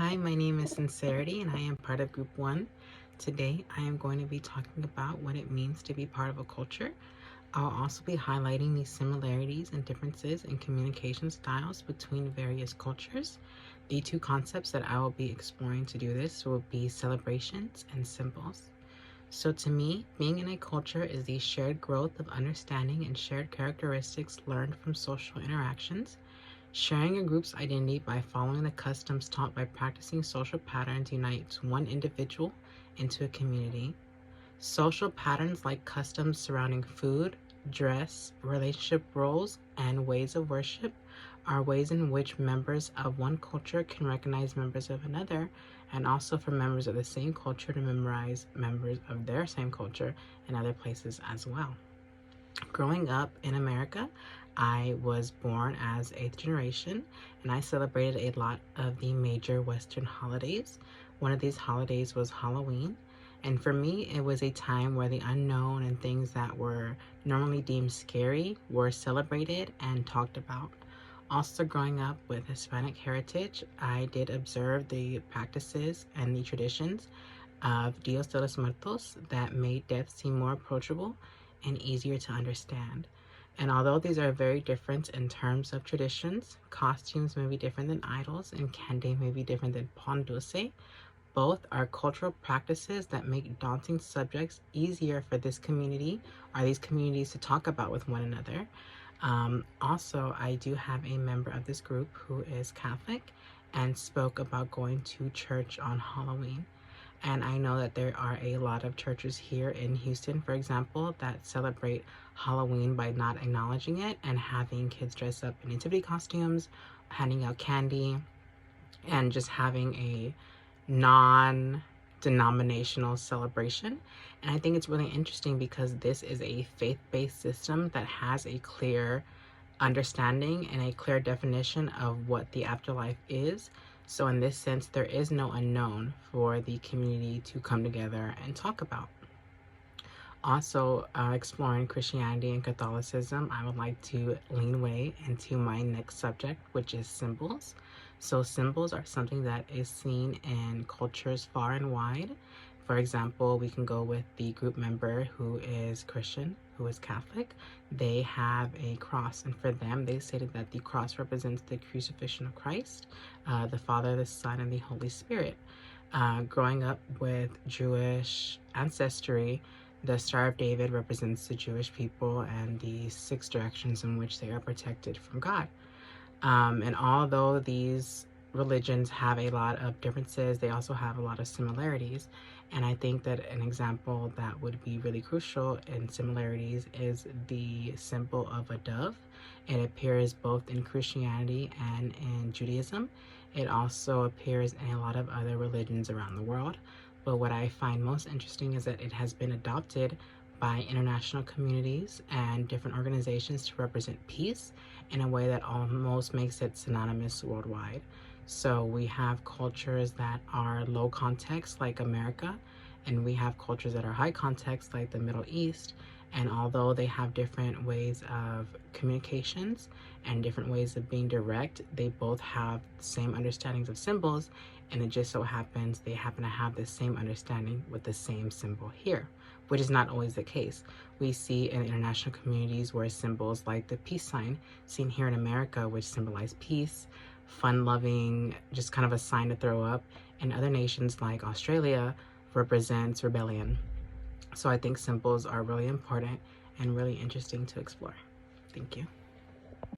Hi, my name is Sincerity and I am part of Group 1. Today I am going to be talking about what it means to be part of a culture. I'll also be highlighting the similarities and differences in communication styles between various cultures. The two concepts that I will be exploring to do this will be celebrations and symbols. So to me, being in a culture is the shared growth of understanding and shared characteristics learned from social interactions. Sharing a group's identity by following the customs taught by practicing social patterns unites one individual into a community. Social patterns like customs surrounding food, dress, relationship roles, and ways of worship are ways in which members of one culture can recognize members of another, and also for members of the same culture to memorize members of their same culture in other places as well. Growing up in America, I was born as eighth generation and I celebrated a lot of the major Western holidays. One of these holidays was Halloween. And for me, it was a time where the unknown and things that were normally deemed scary were celebrated and talked about. Also, growing up with Hispanic heritage, I did observe the practices and the traditions of Dios de los Muertos that made death seem more approachable and easier to understand. And although these are very different in terms of traditions, costumes may be different than idols, and candy may be different than pan dulce, both are cultural practices that make daunting subjects easier for this community or these communities to talk about with one another. Also, I do have a member of this group who is Catholic and spoke about going to church on Halloween. And I know that there are a lot of churches here in Houston, for example, that celebrate Halloween by not acknowledging it and having kids dress up in nativity costumes, handing out candy, and just having a non-denominational celebration. And I think it's really interesting because this is a faith-based system that has a clear understanding and a clear definition of what the afterlife is. So in this sense, there is no unknown for the community to come together and talk about. Also, exploring Christianity and Catholicism, I would like to lean way into my next subject, which is symbols. So symbols are something that is seen in cultures far and wide. For example, we can go with the group member who is Christian, who is Catholic. They have a cross, and for them, they stated that the cross represents the crucifixion of Christ, the Father, the Son, and the Holy Spirit. Growing up with Jewish ancestry, the Star of David represents the Jewish people and the 6 directions in which they are protected from God. And although these religions have a lot of differences, they also have a lot of similarities. And I think that an example that would be really crucial in similarities is the symbol of a dove. It appears both in Christianity and in Judaism. It also appears in a lot of other religions around the world. But what I find most interesting is that it has been adopted by international communities and different organizations to represent peace in a way that almost makes it synonymous worldwide. So we have cultures that are low context like America, and we have cultures that are high context like the Middle East. And although they have different ways of communications and different ways of being direct, they both have the same understandings of symbols, and it just so happens they happen to have the same understanding with the same symbol here, which is not always the case. We see in international communities where symbols like the peace sign, seen here in America, which symbolize peace, fun-loving, just kind of a sign to throw up, and other nations like Australia represents rebellion. So I think symbols are really important and really interesting to explore. Thank you.